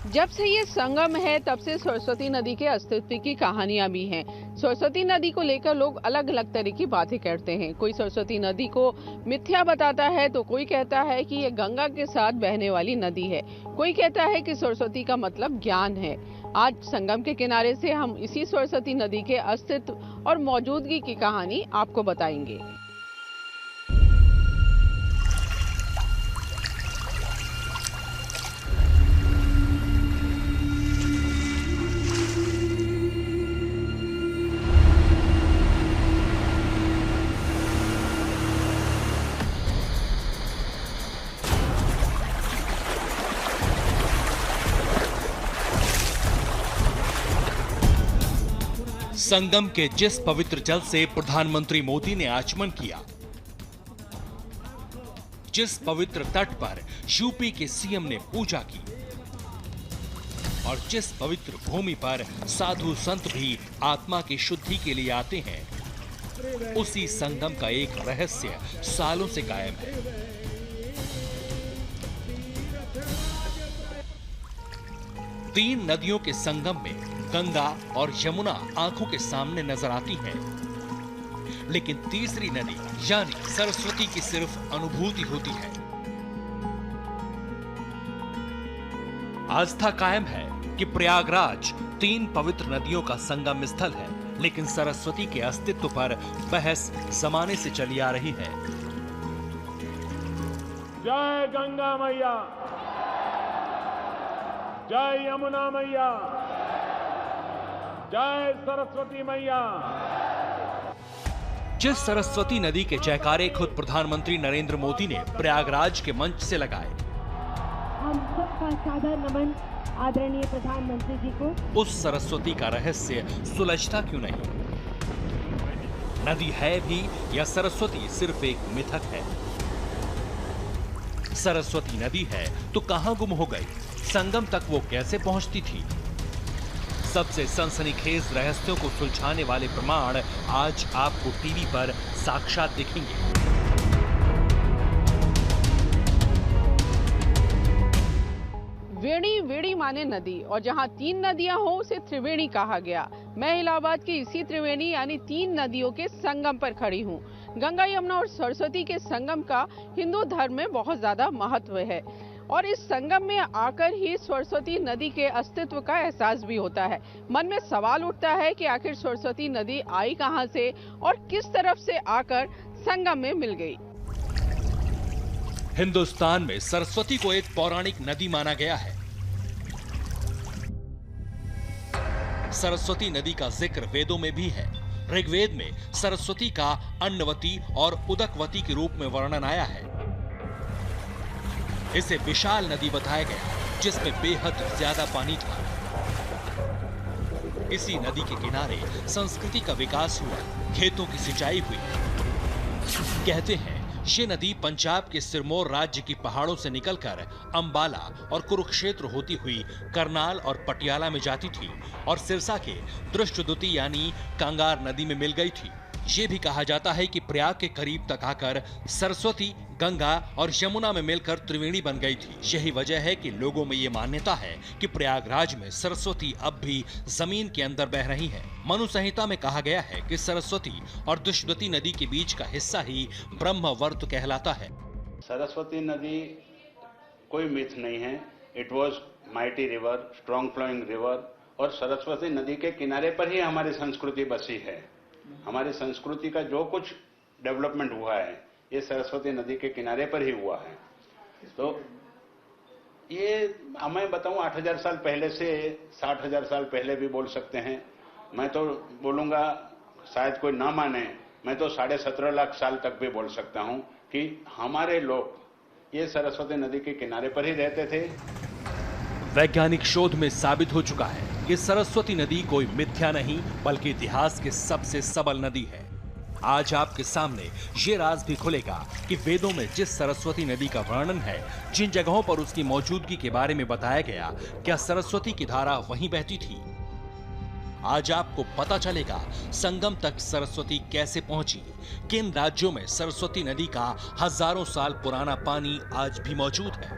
जब से ये संगम है तब से सरस्वती नदी के अस्तित्व की कहानियां भी हैं। सरस्वती नदी को लेकर लोग अलग अलग तरह की बातें करते हैं। कोई सरस्वती नदी को मिथ्या बताता है तो कोई कहता है कि ये गंगा के साथ बहने वाली नदी है। कोई कहता है कि सरस्वती का मतलब ज्ञान है। आज संगम के किनारे से हम इसी सरस्वती नदी के अस्तित्व और मौजूदगी की कहानी आपको बताएंगे। संगम के जिस पवित्र जल से प्रधानमंत्री मोदी ने आचमन किया, जिस पवित्र तट पर यूपी के सीएम ने पूजा की और जिस पवित्र भूमि पर साधु संत भी आत्मा की शुद्धि के लिए आते हैं, उसी संगम का एक रहस्य सालों से कायम है। तीन नदियों के संगम में गंगा और यमुना आंखों के सामने नजर आती हैं, लेकिन तीसरी नदी यानी सरस्वती की सिर्फ अनुभूति होती है। आस्था कायम है कि प्रयागराज तीन पवित्र नदियों का संगम स्थल है, लेकिन सरस्वती के अस्तित्व पर बहस जमाने से चली आ रही है। जय गंगा मैया, जय यमुना मैया, जय सरस्वती मैया। जिस सरस्वती नदी के जयकारे खुद प्रधानमंत्री नरेंद्र मोदी ने प्रयागराज के मंच से लगाए, हम सबका सादर नमन आदरणीय प्रधानमंत्री जी को। उस सरस्वती का रहस्य सुलझता क्यों नहीं? नदी है भी या सरस्वती सिर्फ एक मिथक है? सरस्वती नदी है तो कहां गुम हो गई? संगम तक वो कैसे पहुंचती थी? सबसे सनसनीखेज रहस्यों को सुलझाने वाले प्रमाण आज आपको टीवी पर साक्षात दिखेंगे। वेणी वेणी माने नदी, और जहां तीन नदियां हो उसे त्रिवेणी कहा गया। मैं इलाहाबाद की इसी त्रिवेणी यानी तीन नदियों के संगम पर खड़ी हूं। गंगा, यमुना और सरस्वती के संगम का हिंदू धर्म में बहुत ज्यादा महत्व है और इस संगम में आकर ही सरस्वती नदी के अस्तित्व का एहसास भी होता है। मन में सवाल उठता है कि आखिर सरस्वती नदी आई कहां से और किस तरफ से आकर संगम में मिल गई। हिंदुस्तान में सरस्वती को एक पौराणिक नदी माना गया है। सरस्वती नदी का जिक्र वेदों में भी है। ऋग्वेद में सरस्वती का अन्नवती और उदकवती के रूप में वर्णन आया है। इसे विशाल नदी बताया गया जिसमें बेहद ज्यादा पानी था। इसी नदी के किनारे संस्कृति का विकास हुआ, खेतों की सिंचाई हुई। कहते हैं ये नदी पंजाब के सिरमौर राज्य की पहाड़ों से निकलकर अंबाला और कुरुक्षेत्र होती हुई करनाल और पटियाला में जाती थी और सिरसा के दृष्टद्युति यानी कांगार नदी में मिल गई थी। ये भी कहा जाता है कि प्रयाग के करीब तक आकर सरस्वती गंगा और यमुना में मिलकर त्रिवेणी बन गई थी। यही वजह है कि लोगों में ये मान्यता है कि प्रयागराज में सरस्वती अब भी जमीन के अंदर बह रही है। मनु संहिता में कहा गया है कि सरस्वती और दुष्टद्युति नदी के बीच का हिस्सा ही ब्रह्मवर्त कहलाता है। सरस्वती नदी कोई मिथ नहीं है। It was mighty river, strong flowing river, और सरस्वती नदी के किनारे पर ही हमारी संस्कृति बसी है। हमारी संस्कृति का जो कुछ डेवलपमेंट हुआ है ये सरस्वती नदी के किनारे पर ही हुआ है। तो ये मैं बताऊं 8,000 साल पहले से 60,000 साल पहले भी बोल सकते हैं। मैं तो बोलूंगा, शायद कोई ना माने, मैं तो 17.5 लाख साल तक भी बोल सकता हूं कि हमारे लोग ये सरस्वती नदी के किनारे पर ही रहते थे। वैज्ञानिक शोध में साबित हो चुका है कि सरस्वती नदी कोई मिथ्या नहीं बल्कि इतिहास की सबसे सबल नदी है। आज आपके सामने ये राज भी खुलेगा कि वेदों में जिस सरस्वती नदी का वर्णन है, जिन जगहों पर उसकी मौजूदगी के बारे में बताया गया, क्या सरस्वती की धारा वहीं बहती थी? आज आपको पता चलेगा संगम तक सरस्वती कैसे पहुंची, किन राज्यों में सरस्वती नदी का हजारों साल पुराना पानी आज भी मौजूद है।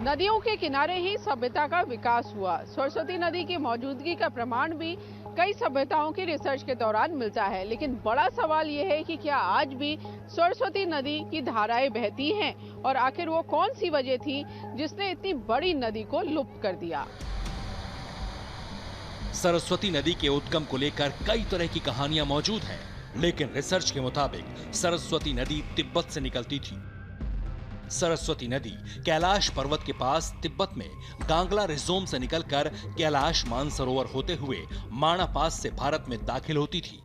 नदियों के किनारे ही सभ्यता का विकास हुआ। सरस्वती नदी की मौजूदगी का प्रमाण भी कई सभ्यताओं की रिसर्च के दौरान मिलता है, लेकिन बड़ा सवाल यह है कि क्या आज भी सरस्वती नदी की धाराएं बहती हैं और आखिर वो कौन सी वजह थी जिसने इतनी बड़ी नदी को लुप्त कर दिया। सरस्वती नदी के उद्गम को लेकर कई तरह की कहानियां मौजूद हैं, लेकिन रिसर्च के मुताबिक सरस्वती नदी तिब्बत से निकलती थी। सरस्वती नदी कैलाश पर्वत के पास तिब्बत में गांगला रिजोम से निकलकर कैलाश मानसरोवर होते हुए माणा पास से भारत में दाखिल होती थी।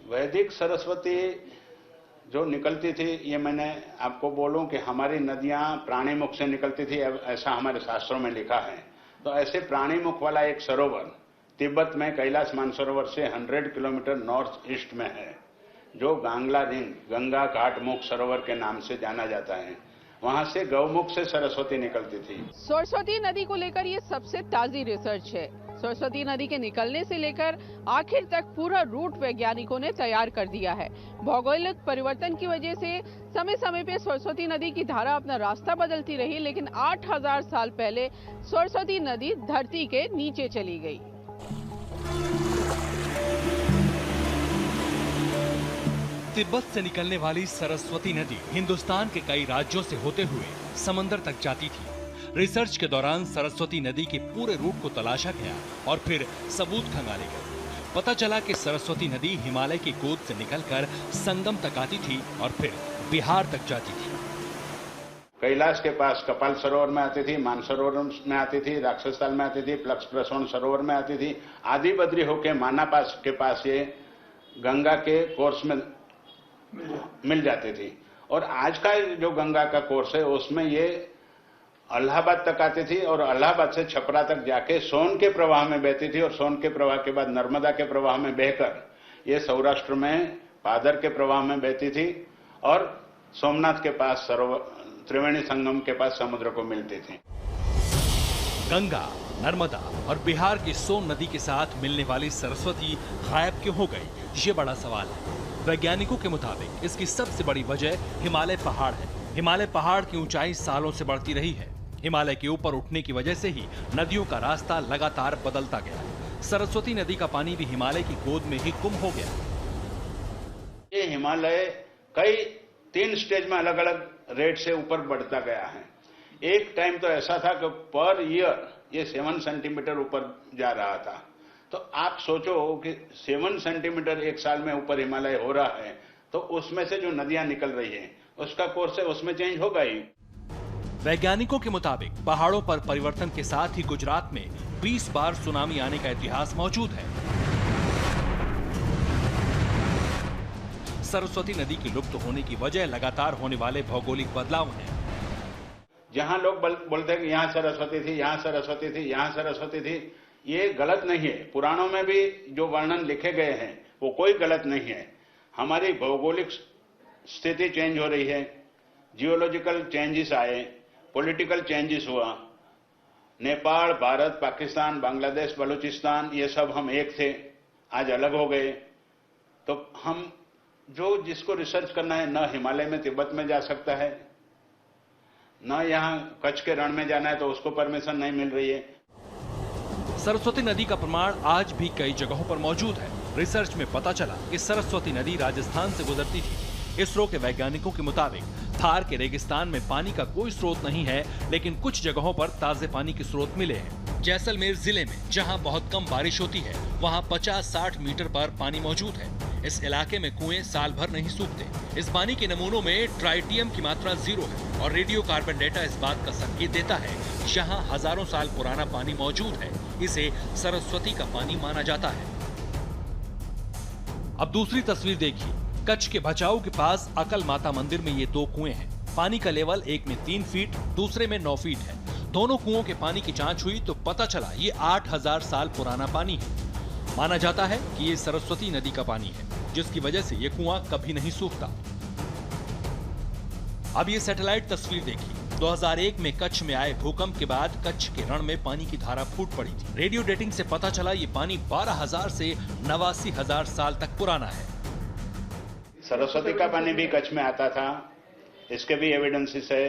वैदिक सरस्वती जो निकलती थी, ये मैंने आपको बोलूं कि हमारी नदियां प्राणी मुख से निकलती थी, ऐसा हमारे शास्त्रों में लिखा है। तो ऐसे प्राणी मुख वाला एक सरोवर तिब्बत में कैलाश मानसरोवर से 100 किलोमीटर नॉर्थ ईस्ट में है, जो गांगला रिंग गंगा घाट मुख सरोवर के नाम से जाना जाता है। वहां से गौमुख से सरस्वती निकलती थी। सरस्वती नदी को लेकर ये सबसे ताजी रिसर्च है। सरस्वती नदी के निकलने से लेकर आखिर तक पूरा रूट वैज्ञानिकों ने तैयार कर दिया है। भौगोलिक परिवर्तन की वजह से समय समय पे सरस्वती नदी की धारा अपना रास्ता बदलती रही, लेकिन 8000 साल पहले सरस्वती नदी धरती के नीचे चली गई। तिब्बत से निकलने वाली सरस्वती नदी हिंदुस्तान के कई राज्यों से होते हुए समंदर तक जाती थी। रिसर्च के दौरान सरस्वती नदी के पूरे रूट को तलाशा गया और फिर सबूत खंगाले गए। पता चला कि सरस्वती नदी हिमालय की गोद से निकलकर संगम तक आती थी और फिर बिहार तक जाती थी। कैलाश के पास कपाल सरोवर में आती थी, मानसरोवर में आती थी, राक्षसताल में आती थी, प्लक्स प्रसवण सरोवर में आती थी, आदि बद्री होके माना पास के पास ये गंगा के कोर्स में मिल जाती थी। और आज का जो गंगा का कोर्स है उसमें ये इलाहाबाद तक आती थी और इलाहाबाद से छपरा तक जाके सोन के प्रवाह में बहती थी और सोन के प्रवाह के बाद नर्मदा के प्रवाह में बहकर ये सौराष्ट्र में पादर के प्रवाह में बहती थी और सोमनाथ के पास सरोवर त्रिवेणी संगम के पास समुद्र को मिलती थी। गंगा, नर्मदा और बिहार की सोन नदी के साथ मिलने वाली सरस्वती गायब क्यों हो गई, ये बड़ा सवाल है। वैज्ञानिकों के मुताबिक इसकी सबसे बड़ी वजह हिमालय पहाड़ है। हिमालय पहाड़ की ऊंचाई सालों से बढ़ती रही है। हिमालय के ऊपर उठने की वजह से ही नदियों का रास्ता लगातार बदलता गया। सरस्वती नदी का पानी भी हिमालय की गोद में ही गुम हो गया। ये हिमालय कई 3 स्टेज में अलग अलग रेट से ऊपर बढ़ता गया है। एक टाइम तो ऐसा था कि पर ईयर ये 7 सेंटीमीटर ऊपर जा रहा था। तो आप सोचो कि 7 सेंटीमीटर एक साल में ऊपर हिमालय हो रहा है, तो उसमें से जो नदियां निकल रही हैं उसका कोर्स है उसमें चेंज होगा ही। वैज्ञानिकों के मुताबिक पहाड़ों पर परिवर्तन के साथ ही गुजरात में 20 बार सुनामी आने का इतिहास मौजूद है। सरस्वती नदी की लुप्त होने की वजह लगातार होने वाले भौगोलिक बदलाव हैं। जहां लोग बोलते हैं कि यहाँ सरस्वती थी, यहाँ सरस्वती थी, यहाँ सरस्वती थी, ये गलत नहीं है। पुराणों में भी जो वर्णन लिखे गए हैं वो कोई गलत नहीं है। हमारी भौगोलिक स्थिति चेंज हो रही है, जियोलॉजिकल चेंजेस आए, पॉलिटिकल चेंजेस हुआ। नेपाल, भारत, पाकिस्तान, बांग्लादेश, बलूचिस्तान, ये सब हम एक थे, आज अलग हो गए। तो हम जो जिसको रिसर्च करना है, न हिमालय में तिब्बत में जा सकता है, न यहाँ कच्छ के रण में जाना है तो उसको परमिशन नहीं मिल रही है। सरस्वती नदी का प्रमाण आज भी कई जगहों पर मौजूद है। रिसर्च में पता चला कि सरस्वती नदी राजस्थान से गुजरती थी। इसरो के वैज्ञानिकों के मुताबिक थार के रेगिस्तान में पानी का कोई स्रोत नहीं है, लेकिन कुछ जगहों पर ताजे पानी के स्रोत मिले हैं। जैसलमेर जिले में जहां बहुत कम बारिश होती है, वहां 50-60 मीटर पर पानी मौजूद है। इस इलाके में कुएं साल भर नहीं सूखते। इस पानी के नमूनों में ट्राइटियम की मात्रा 0 है और रेडियो कार्बन डेटा इस बात का संकेत देता है यहाँ हजारों साल पुराना पानी मौजूद है। इसे सरस्वती का पानी माना जाता है। अब दूसरी तस्वीर देखिए। कच्छ के भचाऊ के पास अकल माता मंदिर में ये 2 कुएं हैं। पानी का लेवल एक में 3 फीट, दूसरे में 9 फीट है। दोनों कुओं के पानी की जांच हुई तो पता चला ये 8000 साल पुराना पानी है। माना जाता है कि ये सरस्वती नदी का पानी है, जिसकी वजह से ये कुआं कभी नहीं सूखता। अब ये सैटेलाइट तस्वीर देखिए। 2001 में कच्छ में आए भूकंप के बाद कच्छ के रण में पानी की धारा फूट पड़ी थी। रेडियो डेटिंग से पता चला ये पानी 12,000 से 89,000 साल तक पुराना है। सरस्वती का पानी भी कच्छ में आता था, इसके भी एविडेंसेस है।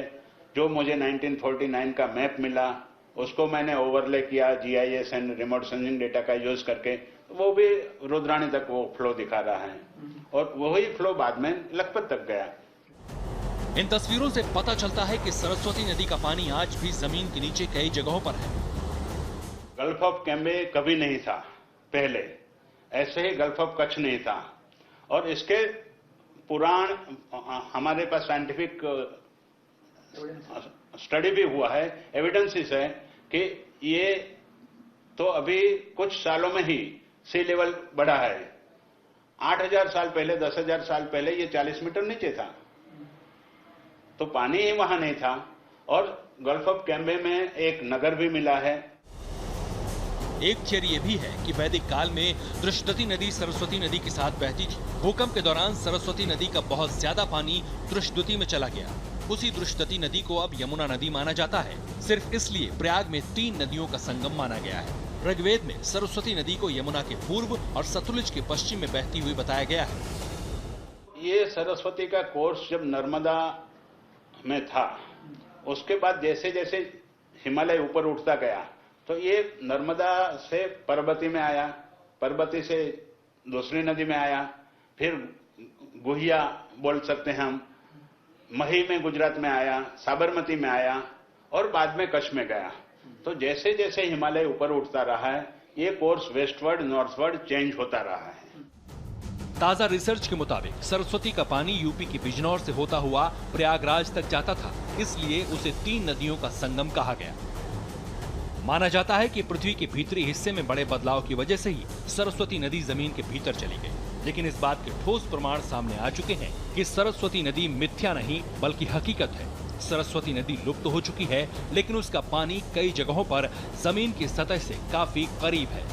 जो मुझे 1949 का मैप मिला उसको मैंने ओवरले किया GIS and remote sensing data का यूज करके, वो भी रुद्राणी तक वो फ्लो दिखा रहा है और वही फ्लो बाद में लखपत तक गया। इन तस्वीरों से पता चलता है कि सरस्वती नदी का पानी आज भी जमीन के नीचे कई जगहों पर है। गल्फ ऑफ कैम्बे कभी नहीं था पहले, ऐसे ही गल्फ ऑफ कच्छ नहीं था, और इसके पुराण हमारे पास साइंटिफिक स्टडी भी हुआ है, एविडेंसेस है कि ये तो अभी कुछ सालों में ही सी लेवल बढ़ा है। 8000 साल पहले, 10,000 साल पहले ये 40 मीटर नीचे था, तो पानी ही वहां नहीं था। और गल्फ ऑफ कैम्बे में एक नगर भी मिला है। एक थियरी ये भी है कि वैदिक काल में दृष्टति नदी सरस्वती नदी के साथ बहती थी। भूकंप के दौरान सरस्वती नदी का बहुत ज्यादा पानी दृष्टति में चला गया। उसी दृष्टति नदी को अब यमुना नदी माना जाता है, सिर्फ इसलिए प्रयाग में 3 नदियों का संगम माना गया है। ऋग्वेद में सरस्वती नदी को यमुना के पूर्व और सतलुज के पश्चिम में बहती हुई बताया गया है। ये सरस्वती का कोर्स जब नर्मदा में था, उसके बाद जैसे जैसे हिमालय ऊपर उठता गया तो ये नर्मदा से परबती में आया, परबती से दूसरी नदी में आया, फिर गुहिया बोल सकते हैं हम, मही में गुजरात में आया, साबरमती में आया और बाद में कच्छ में गया। तो जैसे जैसे हिमालय ऊपर उठता रहा है, ये कोर्स वेस्टवर्ड नॉर्थवर्ड चेंज होता रहा है। ताजा रिसर्च के मुताबिक सरस्वती का पानी यूपी के बिजनौर से होता हुआ प्रयागराज तक जाता था, इसलिए उसे 3 नदियों का संगम कहा गया। माना जाता है कि पृथ्वी के भीतरी हिस्से में बड़े बदलाव की वजह से ही सरस्वती नदी जमीन के भीतर चली गई। लेकिन इस बात के ठोस प्रमाण सामने आ चुके हैं कि सरस्वती नदी मिथ्या नहीं बल्कि हकीकत है। सरस्वती नदी लुप्त हो चुकी है, लेकिन उसका पानी कई जगहों पर जमीन की सतह से काफी करीब है।